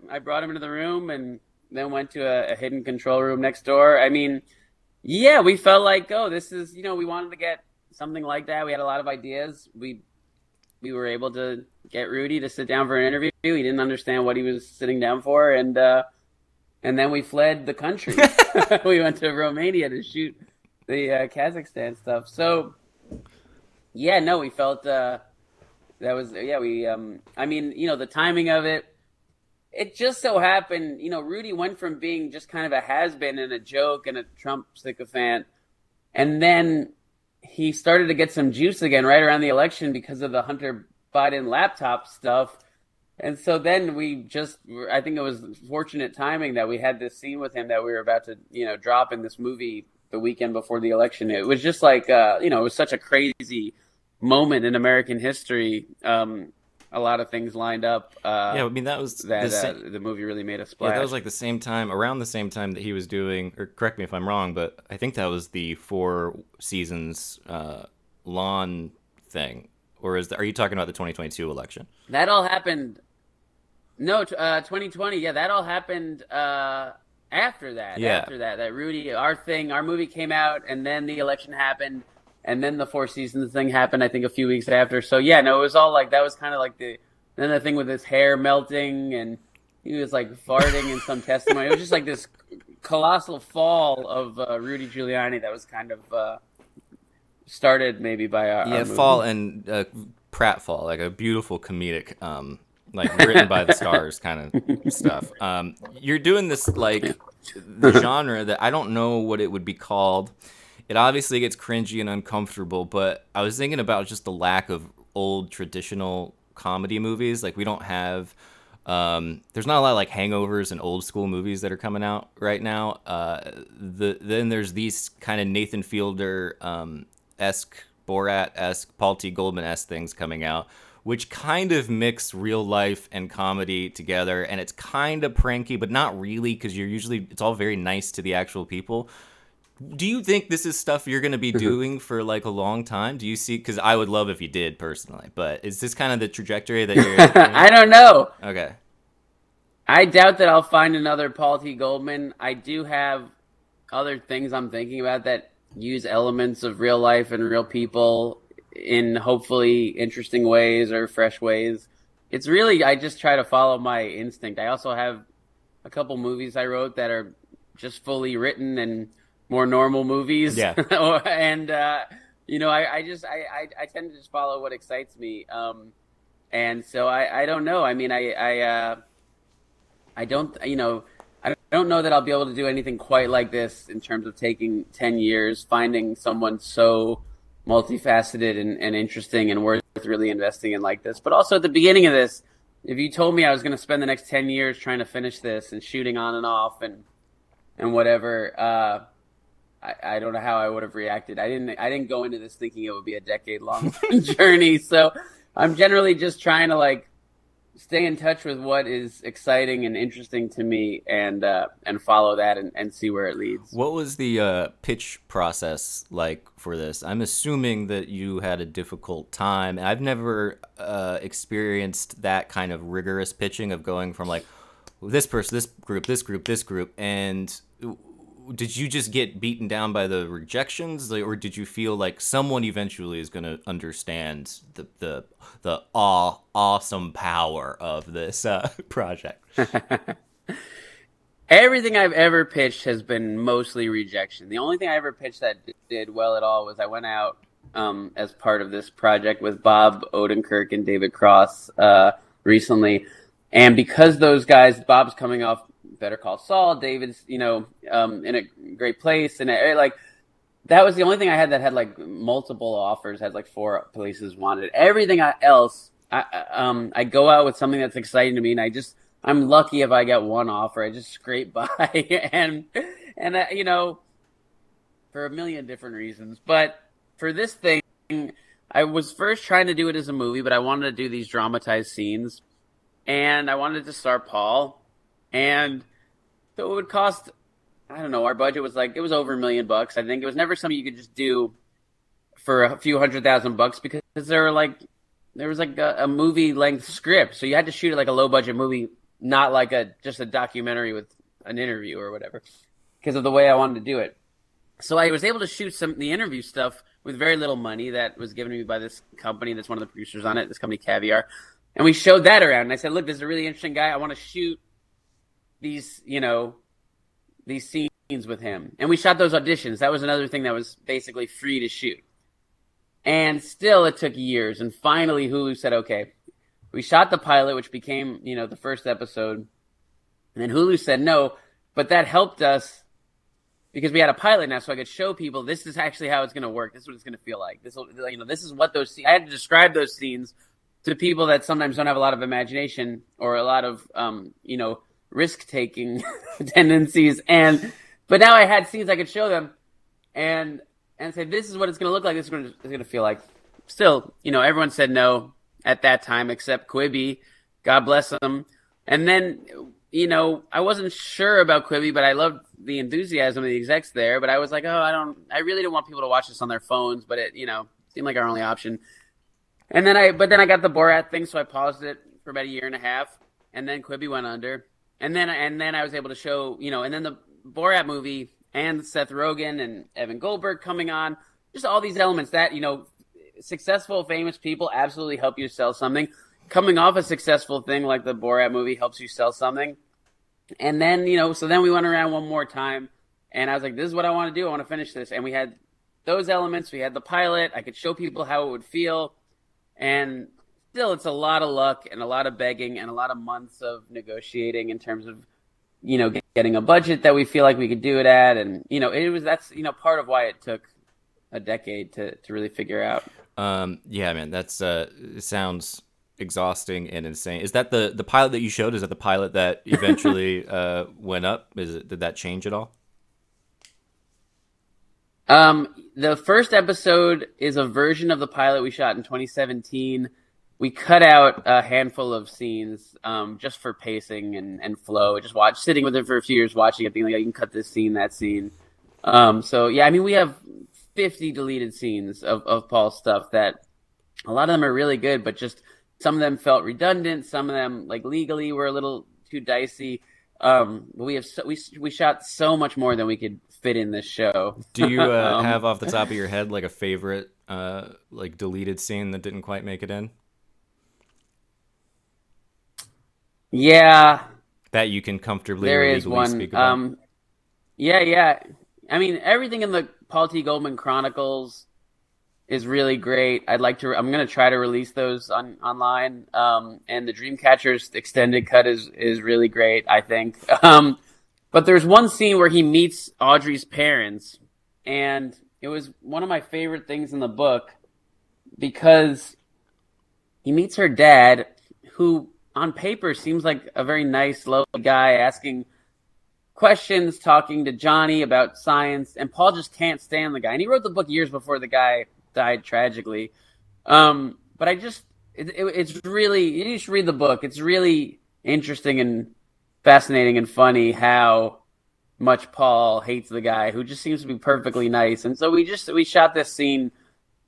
I brought him into the room and then went to a hidden control room next door. I mean, yeah, we felt like, oh, this is, you know, we wanted to get something like that. We had a lot of ideas. We were able to get Rudy to sit down for an interview. He didn't understand what he was sitting down for, and then we fled the country. We went to Romania to shoot the Kazakhstan stuff. So, yeah, no, we felt that was, yeah, we, I mean, you know, the timing of it, it just so happened, you know, Rudy went from being just kind of a has-been and a joke and a Trump sycophant, and then he started to get some juice again right around the election because of the Hunter Biden laptop stuff. And so then I think it was fortunate timing that we had this scene with him that we were about to, you know, drop in this movie the weekend before the election. It was just like, you know, it was such a crazy moment in American history. A lot of things lined up. Yeah, I mean, that was the movie really made a splash. Yeah, that was like around the same time that he was doing, or correct me if I'm wrong, but I think that was the 4 seasons lawn thing. Or are you talking about the 2022 election? That all happened. No, 2020. Yeah, that all happened after that. Yeah. After that Rudy, our movie came out, and then the election happened, and then the 4 seasons thing happened, I think, a few weeks after. So, yeah, no, it was all like, that was kind of like then the thing with his hair melting, and he was like farting in some testimony. It was just like this colossal fall of Rudy Giuliani that was kind of started maybe by our movie. Fall and pratfall, like a beautiful comedic, like written by the stars kind of stuff. You're doing this, like, the genre that I don't know what it would be called. It obviously gets cringy and uncomfortable, but I was thinking about just the lack of old traditional comedy movies. Like, we don't have, there's not a lot of, like, hangovers and old school movies that are coming out right now. Then there's these kind of Nathan Fielder-esque, Borat-esque, Paul T. Goldman-esque things coming out, which kind of mix real life and comedy together, and it's kind of pranky, but not really, because it's all very nice to the actual people. Do you think this is stuff you're going to be doing for like a long time? Do you see? Because I would love if you did personally, but is this kind of the trajectory that you're? I don't know. Okay. I doubt that I'll find another Paul T. Goldman. I do have other things I'm thinking about that use elements of real life and real people in hopefully interesting ways or fresh ways. It's really, I just try to follow my instinct. I also have a couple movies I wrote that are just fully written and more normal movies. Yeah. And, you know, I tend to just follow what excites me. And so I don't know. I mean, I don't, you know, I don't know that I'll be able to do anything quite like this in terms of taking 10 years, finding someone so multifaceted and interesting and worth really investing in like this. But also at the beginning of this, if you told me I was going to spend the next 10 years trying to finish this and shooting on and off and whatever, I don't know how I would have reacted. I didn't go into this thinking it would be a decade-long journey. So I'm generally just trying to like stay in touch with what is exciting and interesting to me and follow that and see where it leads. What was the pitch process like for this? I'm assuming that you had a difficult time. I've never experienced that kind of rigorous pitching of going from like this person, this group, and did you just get beaten down by the rejections, or did you feel like someone eventually is going to understand the awesome power of this project? Everything I've ever pitched has been mostly rejection. The only thing I ever pitched that did well at all was I went out as part of this project with Bob Odenkirk and David Cross recently. And because those guys, Bob's coming off Better Call Saul, David's, you know, in a great place. And like, that was the only thing I had that had like multiple offers, had like 4 places wanted. Everything else, I go out with something that's exciting to me. And I'm lucky if I get one offer. I just scrape by and you know, for a million different reasons. But for this thing, I was first trying to do it as a movie, but I wanted to do these dramatized scenes. And I wanted to star Paul. And so it would cost, I don't know, our budget was like, it was over $1 million. I think it was never something you could just do for a few $100,000 because there was like a movie length script. So you had to shoot it like a low budget movie, not like just a documentary with an interview or whatever, because of the way I wanted to do it. So I was able to shoot the interview stuff with very little money that was given to me by this company that's one of the producers on it, this company Caviar. And we showed that around. And I said, look, this is a really interesting guy. I want to shoot these scenes with him. And we shot those auditions. That was another thing that was basically free to shoot. And still it took years. And finally Hulu said, okay, we shot the pilot, which became, you know, the first episode. And then Hulu said no, but that helped us because we had a pilot now, so I could show people this is actually how it's going to work. This is what it's going to feel like. This is what those scenes, I had to describe those scenes to people that sometimes don't have a lot of imagination or a lot of, you know, risk-taking tendencies. But now I had scenes I could show them and say, this is what it's going to look like. This is what it's going to feel like. Still, you know, everyone said no at that time except Quibi. God bless them. And then, you know, I wasn't sure about Quibi, but I loved the enthusiasm of the execs there. But I was like, I really don't want people to watch this on their phones, but it, you know, seemed like our only option. And then I got the Borat thing, so I paused it for about 1.5 years, and then Quibi went under. And then I was able to show, you know, and then the Borat movie and Seth Rogen and Evan Goldberg coming on, just all these elements that, you know, successful, famous people absolutely help you sell something. Coming off a successful thing like the Borat movie helps you sell something. And then, you know, so then we went around one more time, and I was like, this is what I want to do. I want to finish this. And we had those elements. We had the pilot. I could show people how it would feel. And still, it's a lot of luck and a lot of begging and a lot of months of negotiating in terms of, you know, getting a budget that we feel like we could do it at. And, you know, that's, you know, part of why it took a decade to really figure out. Yeah, man, that's, it sounds exhausting and insane. Is that the pilot that you showed? Is that the pilot that eventually, went up? Did that change at all? The first episode is a version of the pilot we shot in 2017. We cut out a handful of scenes, just for pacing and flow. Just sitting with it for a few years, watching it, being like, I can cut this scene, that scene. So yeah, I mean, we have 50 deleted scenes of Paul's stuff that a lot of them are really good, but just some of them felt redundant. Some of them, like legally, were a little too dicey. But we shot so much more than we could fit in this show. Do you have off the top of your head like a favorite like deleted scene that didn't quite make it in? Yeah, That you can comfortably there or is legally one. speak about? Yeah. I mean, everything in the Paul T. Goldman Chronicles is really great. I'm gonna try to release those online. And the Dreamcatcher's extended cut is really great, I think. But there's one scene where he meets Audrey's parents, and it was one of my favorite things in the book because he meets her dad, who on paper seems like a very nice, lovely guy, asking questions, talking to Johnny about science, and Paul just can't stand the guy. And he wrote the book years before the guy died tragically. But it's really, you should read the book. It's really interesting and fascinating and funny how much Paul hates the guy who just seems to be perfectly nice. And so we shot this scene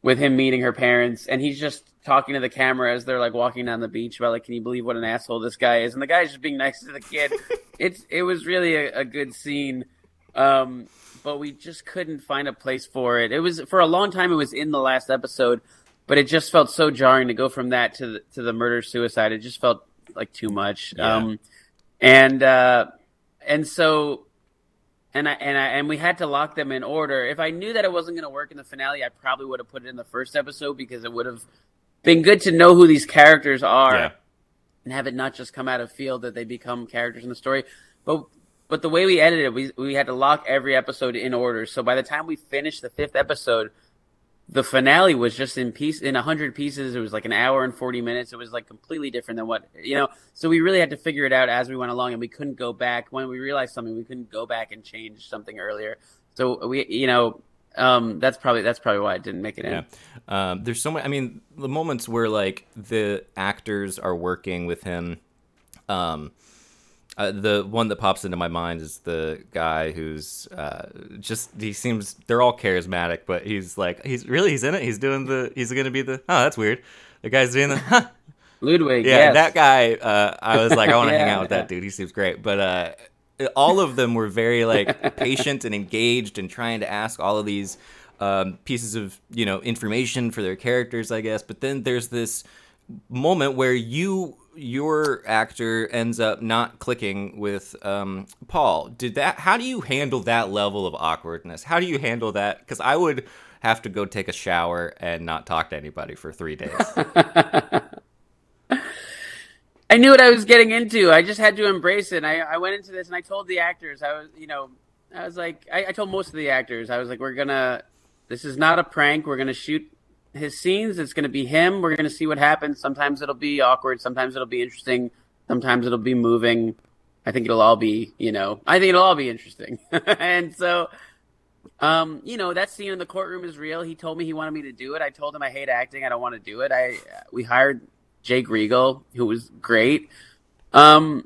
with him meeting her parents, and he's just talking to the camera as they're like walking down the beach about like, can you believe what an asshole this guy is? And the guy's just being nice to the kid. It was really a good scene. But we just couldn't find a place for it. It was, for a long time, it was in the last episode, but it just felt so jarring to go from that to the murder suicide. It just felt like too much. Yeah. And we had to lock them in order. If I knew that it wasn't going to work in the finale, I probably would have put it in the first episode because it would have been good to know who these characters are and have it not just come out of field that they become characters in the story. But the way we edited it, we had to lock every episode in order. So by the time we finished the 5th episode, the finale was just in 100 pieces. It was like an hour and 40 minutes. It was like completely different than what, so we really had to figure it out as we went along, and we couldn't go back. When we realized something, we couldn't go back and change something earlier. So that's probably why it didn't make it in. Yeah. There's so many, I mean, the moments where like the actors are working with him, the one that pops into my mind is the guy who's they're all charismatic, but he's in it. He's going to be the, oh, that's weird. The guy's doing the, Ludwig. Yeah, yes. that guy, I was like, I want to hang out with that dude. He seems great. But all of them were very like patient and engaged and trying to ask all of these pieces of, information for their characters, I guess. But then there's this moment where your actor ends up not clicking with Paul. How do you handle that level of awkwardness? How do you handle that? Because I would have to go take a shower and not talk to anybody for 3 days. I knew what I was getting into. I just had to embrace it. I went into this and I told the actors, I told most of the actors, I was like, this is not a prank. We're going to shoot his scenes. It's going to be him. We're going to see what happens. Sometimes it'll be awkward. Sometimes it'll be interesting. Sometimes it'll be moving. I think it'll all be interesting. And so, that scene in the courtroom is real. He told me he wanted me to do it. I told him I hate acting. I don't want to do it. We hired Jake Riegel, who was great. And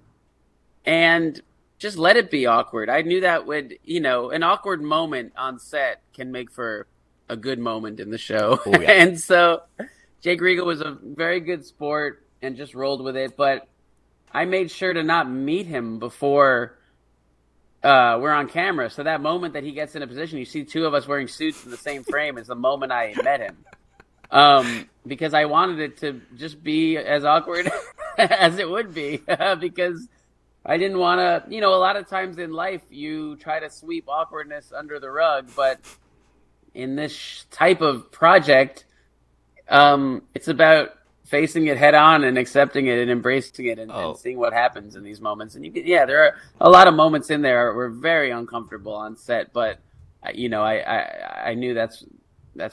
just let it be awkward. I knew that an awkward moment on set can make for a good moment in the show. Oh, yeah. And so Jake Riegel was a very good sport and just rolled with it. But I made sure to not meet him before we're on camera. So that moment that he gets in a position, you see two of us wearing suits in the same frame, is the moment I met him. Because I wanted it to just be as awkward as it would be. Because I didn't want to, a lot of times in life you try to sweep awkwardness under the rug, but in this type of project, it's about facing it head on and accepting it and embracing it and seeing what happens in these moments. And there are a lot of moments in there were very uncomfortable on set, but I knew that's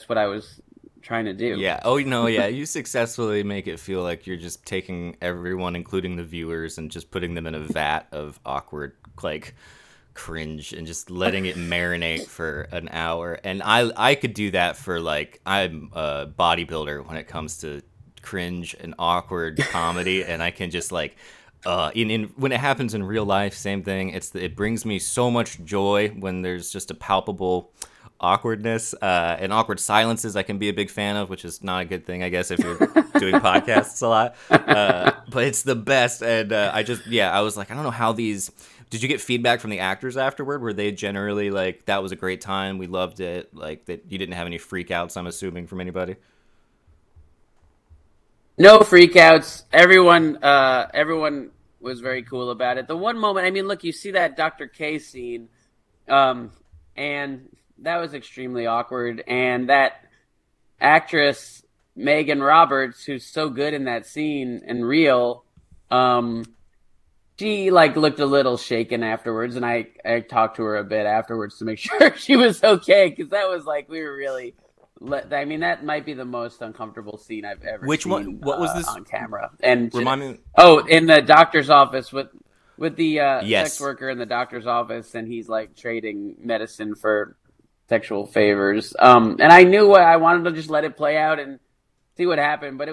what I was trying to do. Yeah. Oh, no. Yeah. You successfully make it feel like you're just taking everyone, including the viewers, and just putting them in a vat of awkward, like, cringe and just letting it marinate for an hour. And I could do that for, like, I'm a bodybuilder when it comes to cringe and awkward comedy, and I can just, like, In when it happens in real life, same thing. It brings me so much joy when there's just a palpable awkwardness and awkward silences. I can be a big fan of, which is not a good thing, I guess, if you're doing podcasts a lot. But it's the best, and I was like, I don't know how these. Did you get feedback from the actors afterward? Were they generally like, that was a great time, we loved it, like that you didn't have any freakouts? I'm assuming from anybody. No freakouts. Everyone was very cool about it. The one moment, I mean, look, you see that Dr. K scene, and that was extremely awkward. And that actress Megan Roberts, who's so good in that scene and real, she like looked a little shaken afterwards, and I talked to her a bit afterwards to make sure she was okay, because that was like, we were really. I mean, that might be the most uncomfortable scene I've ever seen. Which one? What was this on camera? And remind me. Oh, in the doctor's office with the Yes. sex worker in the doctor's office, and he's like trading medicine for sexual favors. And I knew what I wanted to just let it play out and see what happened, but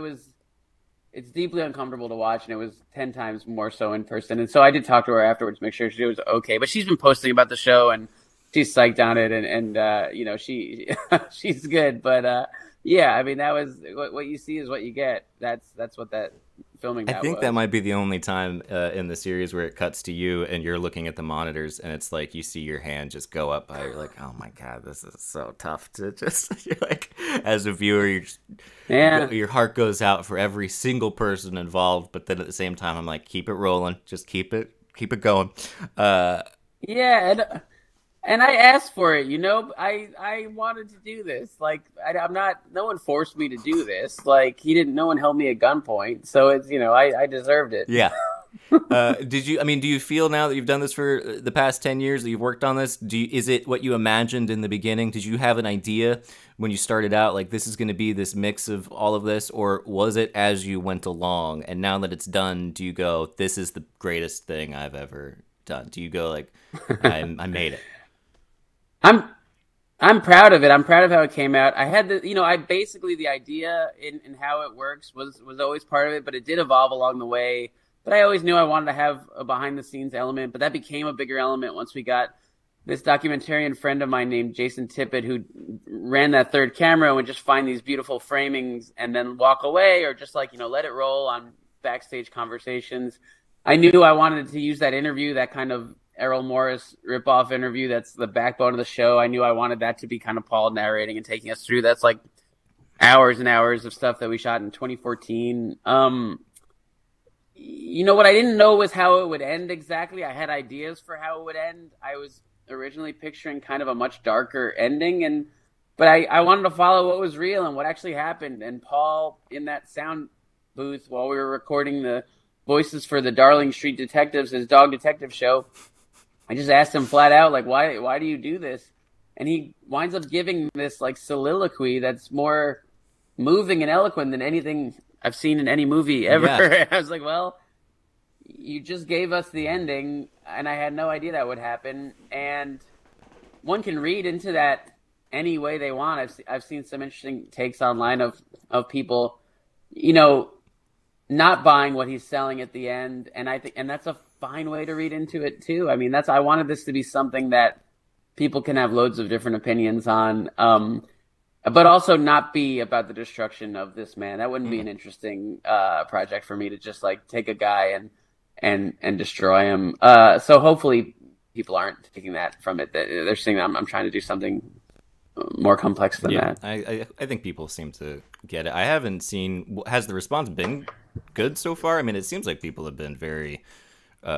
it's deeply uncomfortable to watch, and it was 10 times more so in person. And so I did talk to her afterwards to make sure she was okay. But she's been posting about the show, and she's psyched on it, and you know, she's good. But yeah, I mean, that was what you see is what you get. That's what that filming. I think was. that might be the only time in the series where it cuts to you and you're looking at the monitors, and it's like you see your hand just go up by. You're like, oh my god, this is so tough to just. You're like, as a viewer, your heart goes out for every single person involved, but then at the same time, I'm like, keep it rolling, just keep it going. Yeah. And I asked for it, you know. I wanted to do this. Like, I'm not. No one forced me to do this. Like, no one held me at gunpoint. So it's, you know, I deserved it. Yeah. Do you feel now that you've done this for the past 10 years that you've worked on this? Is it what you imagined in the beginning? Did you have an idea when you started out, like, this is going to be this mix of all of this, or was it as you went along? And now that it's done, do you go, this is the greatest thing I've ever done? Do you go like, I made it? I'm proud of it. I'm proud of how it came out. I had the idea in how it works was always part of it, but it did evolve along the way. But I always knew I wanted to have a behind the scenes element, but that became a bigger element once we got this documentarian friend of mine named Jason Tippett, who ran that third camera and would just find these beautiful framings and then walk away, or just like, you know, let it roll on backstage conversations. I knew I wanted to use that interview, that kind of Errol Morris ripoff interview that's the backbone of the show. I knew I wanted that to be kind of Paul narrating and taking us through. That's like hours and hours of stuff that we shot in 2014. You know, what I didn't know was how it would end exactly. I had ideas for how it would end. I was originally picturing kind of a much darker ending, but I wanted to follow what was real and what actually happened. And Paul, in that sound booth while we were recording the voices for the Darling Street Detectives, his dog detective show, I just asked him flat out, like, why do you do this? And he winds up giving this like soliloquy that's more moving and eloquent than anything I've seen in any movie ever. Yeah. I was like, well, you just gave us the ending, and I had no idea that would happen. And one can read into that any way they want. I've seen some interesting takes online of people, you know, not buying what he's selling at the end, and I think, and that's a fine way to read into it too. I mean, I wanted this to be something that people can have loads of different opinions on, but also not be about the destruction of this man. That wouldn't be an interesting project for me, to just like take a guy and destroy him. So hopefully people aren't taking that from it. They're seeing that I'm trying to do something more complex than that. I think people seem to get it. I haven't seen. Has the response been good so far? I mean, it seems like people have been very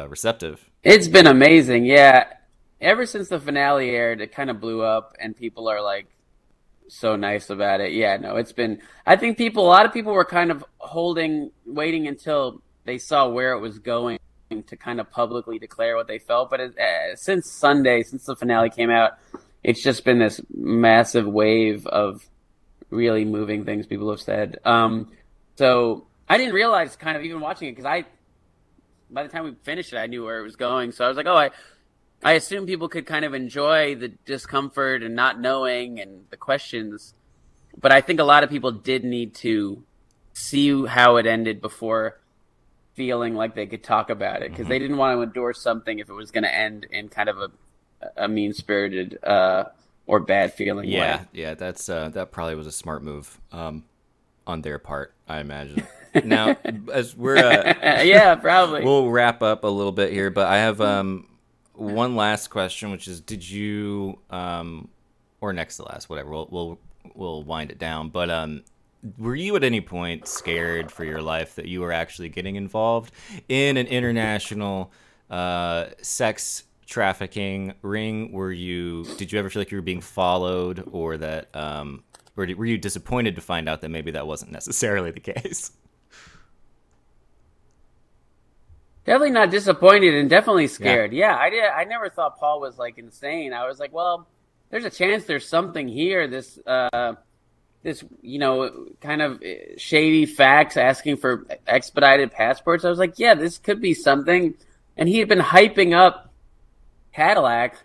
receptive. It's been amazing, yeah. Ever since the finale aired, it kind of blew up, and people are like so nice about it. Yeah, no, it's been. I think a lot of people were kind of waiting until they saw where it was going to kind of publicly declare what they felt. But since Sunday, since the finale came out, it's just been this massive wave of really moving things people have said. So I didn't realize, kind of even watching it, because by the time we finished it, I knew where it was going. So I was like, oh, I assumed people could kind of enjoy the discomfort and not knowing and the questions. But I think a lot of people did need to see how it ended before feeling like they could talk about it because they didn't want to endorse something if it was going to end in kind of a mean-spirited or bad feeling way. Yeah, that probably was a smart move on their part, I imagine. Now, as we're yeah, probably. we'll wrap up a little bit here, but I have one last question, which is, did you or next to last, whatever, we'll wind it down, but were you at any point scared for your life that you were actually getting involved in an international sex trafficking ring? Did you ever feel like you were being followed, or that were you disappointed to find out that maybe that wasn't necessarily the case? Definitely not disappointed and definitely scared. Yeah, I never thought Paul was like insane. I was like, well, there's a chance there's something here. This kind of shady fax asking for expedited passports. I was like, yeah, this could be something. And he had been hyping up Cadillac,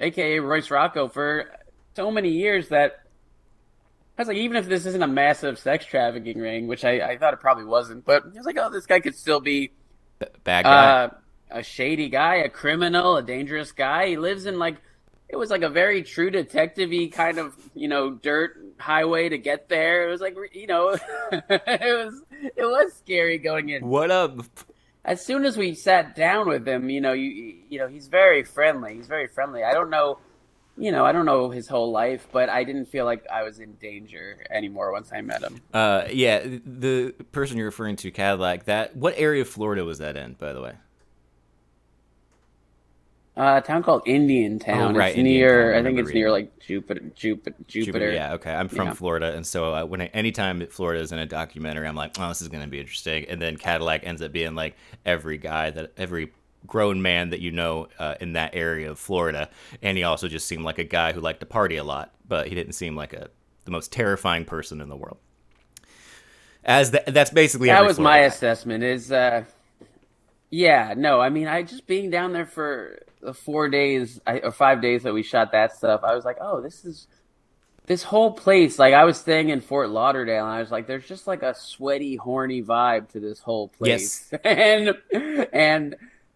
aka Royce Rocco, for so many years that I was like, even if this isn't a massive sex trafficking ring, which I thought it probably wasn't, but I was like, oh, this guy could still be Bad guy. a shady guy, a criminal, a dangerous guy. He lives in it was like a very True Detective-y kind of, dirt highway to get there. It was like, it was scary going in. What up? As soon as we sat down with him, he's very friendly. He's very friendly. I don't know his whole life, but I didn't feel like I was in danger anymore once I met him. Yeah, the person you're referring to, Cadillac, what area of Florida was that in, by the way? A town called Indian Town. Oh, right, It's Indian near, Town. I think it's near like Jupiter. Yeah, okay. I'm from Yeah. Florida, and so anytime Florida is in a documentary, I'm like, oh, this is going to be interesting. And then Cadillac ends up being like every grown man that in that area of Florida, and he also just seemed like a guy who liked to party a lot, but he didn't seem like the most terrifying person in the world. That's basically That every was Florida my guy. assessment. Yeah, no, I mean, I just being down there for the 4 days or 5 days that we shot that stuff, I was like, oh, this whole place. Like, I was staying in Fort Lauderdale, and I was like, there's just like a sweaty, horny vibe to this whole place. Yes.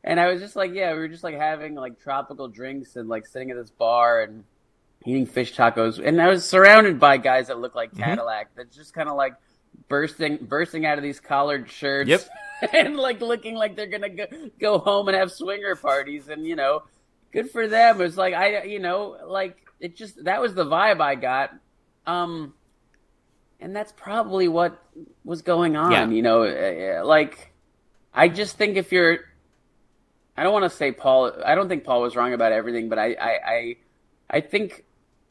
And I was just like, yeah, we were just like having like tropical drinks and like sitting at this bar and eating fish tacos, and I was surrounded by guys that looked like Cadillac, that just kind of like bursting out of these collared shirts. Yep. And like looking like they're gonna go home and have swinger parties, and good for them. It was like that was the vibe I got, and that's probably what was going on. Yeah. Like I just think I don't want to say Paul. I don't think Paul was wrong about everything, but I think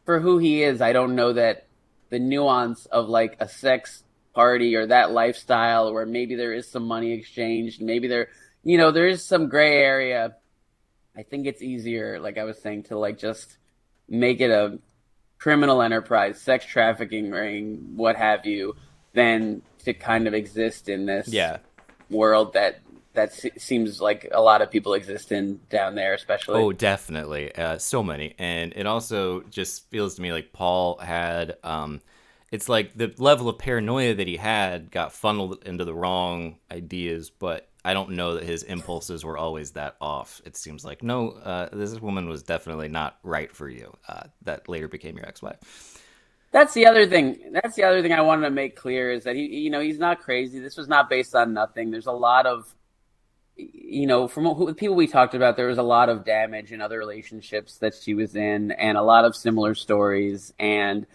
for who he is, I don't know that the nuance of like a sex party or that lifestyle where maybe there is some money exchanged, maybe there is some gray area. I think it's easier, like I was saying, to like just make it a criminal enterprise, sex trafficking ring, what have you, than to kind of exist in this world that seems like a lot of people exist in down there, especially. Oh, definitely. So many. And it also just feels to me like Paul had, it's like the level of paranoia that he had got funneled into the wrong ideas, but I don't know that his impulses were always that off. It seems like, no, this woman was definitely not right for you. That later became your ex-wife. That's the other thing. I wanted to make clear is that he's not crazy. This was not based on nothing. There's a lot of, from people we talked about, there was a lot of damage in other relationships that she was in, and a lot of similar stories. And,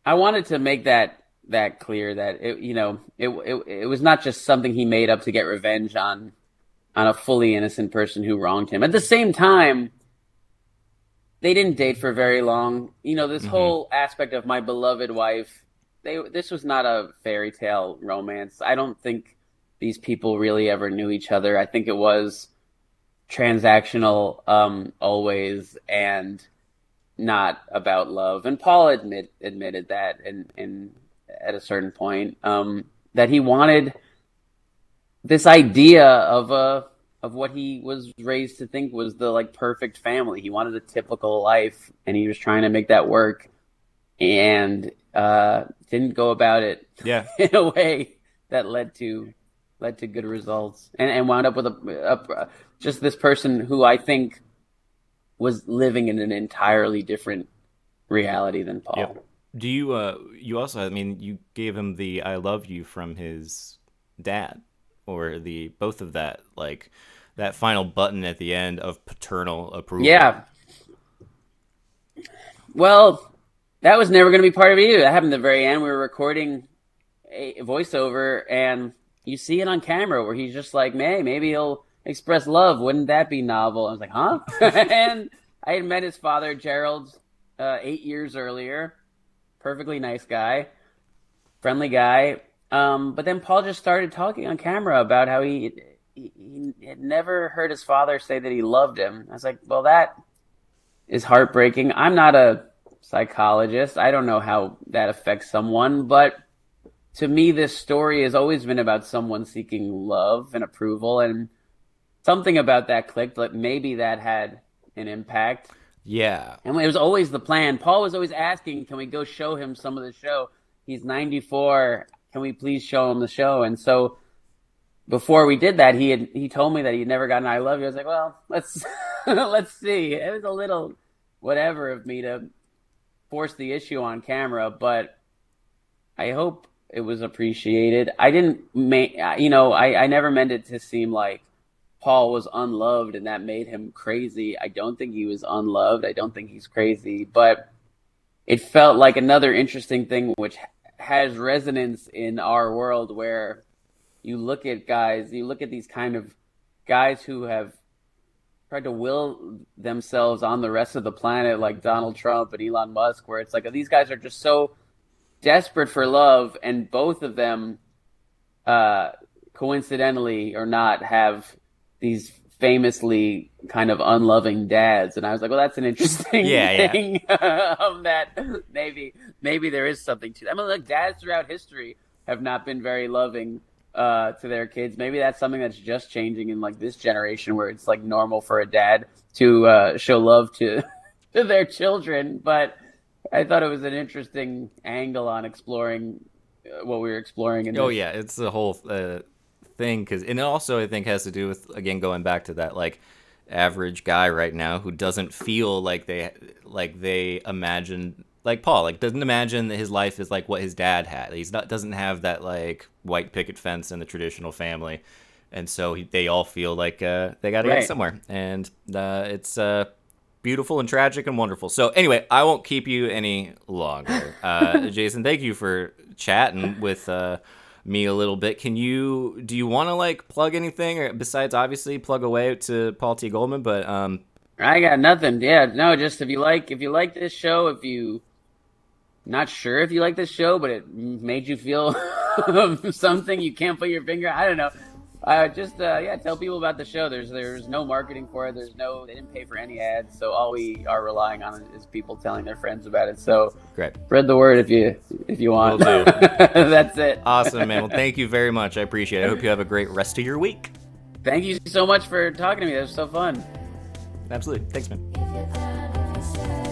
I wanted to make that clear that it was not just something he made up to get revenge on a fully innocent person who wronged him. At the same time, they didn't date for very long. This whole aspect of my beloved wife, this was not a fairy tale romance. I don't think these people really ever knew each other. I think it was transactional always, and not about love. And Paul admitted that in at a certain point, that he wanted this idea of what he was raised to think was the like perfect family. He wanted a typical life, and he was trying to make that work, and didn't go about it in a way that led to led to good results, and wound up with just this person who I think was living in an entirely different reality than Paul. Yep. Do you also, I mean, you gave him the "I love you" from his dad, or the both of that, like that final button at the end of paternal approval. Yeah. Well, that was never going to be part of it either. That happened at the very end. We were recording a voiceover, and you see it on camera where he's just like, "Hey, maybe he'll express love. Wouldn't that be novel?" I was like, "Huh?" And I had met his father, Gerald, 8 years earlier. Perfectly nice guy, friendly guy. But then Paul just started talking on camera about how he had never heard his father say that he loved him. I was like, well, that is heartbreaking. I'm not a psychologist. I don't know how that affects someone, but to me, this story has always been about someone seeking love and approval, and something about that clicked. Like maybe that had an impact. Yeah. And it was always the plan. Paul was always asking, can we go show him some of the show? He's 94. Can we please show him the show? And so before we did that, he told me that he'd never gotten I love you. I was like, well, let's see. It was a little whatever of me to force the issue on camera, but I hope it was appreciated. I never meant it to seem like Paul was unloved and that made him crazy. I don't think he was unloved. I don't think he's crazy, but it felt like another interesting thing which has resonance in our world where you look at these kind of guys who have tried to will themselves on the rest of the planet, like Donald Trump and Elon Musk, where it's like these guys are just so desperate for love, and both of them, coincidentally or not, have these famously kind of unloving dads. And I was like, well, that's an interesting thing. That maybe there is something to that. I mean, like dads throughout history have not been very loving to their kids. Maybe that's something that's just changing in like this generation where it's like normal for a dad to show love to their children. But I thought it was an interesting angle on exploring what we were exploring. It's the whole thing, and it also I think has to do with, again, going back to that like average guy right now who doesn't feel like they imagine, like Paul, like doesn't imagine that his life is like what his dad had. Doesn't have that like white picket fence in the traditional family, and so they all feel like they got to get somewhere, and it's beautiful and tragic and wonderful. So anyway, I won't keep you any longer. Jason, thank you for chatting with me a little bit. Do you want to like plug anything, or besides obviously plug away to Paul T. Goldman? But I got nothing. Yeah, no, just if you like this show, if you not sure if you like this show, but it made you feel something you can't put your finger, I don't know. Tell people about the show. There's no marketing for it. They didn't pay for any ads. So all we are relying on is people telling their friends about it. So great. Spread the word if you want. Will do. That's it. Awesome, man. Well, thank you very much. I appreciate it. I hope you have a great rest of your week. Thank you so much for talking to me. That was so fun. Absolutely. Thanks, man. If you're down, if you're sad.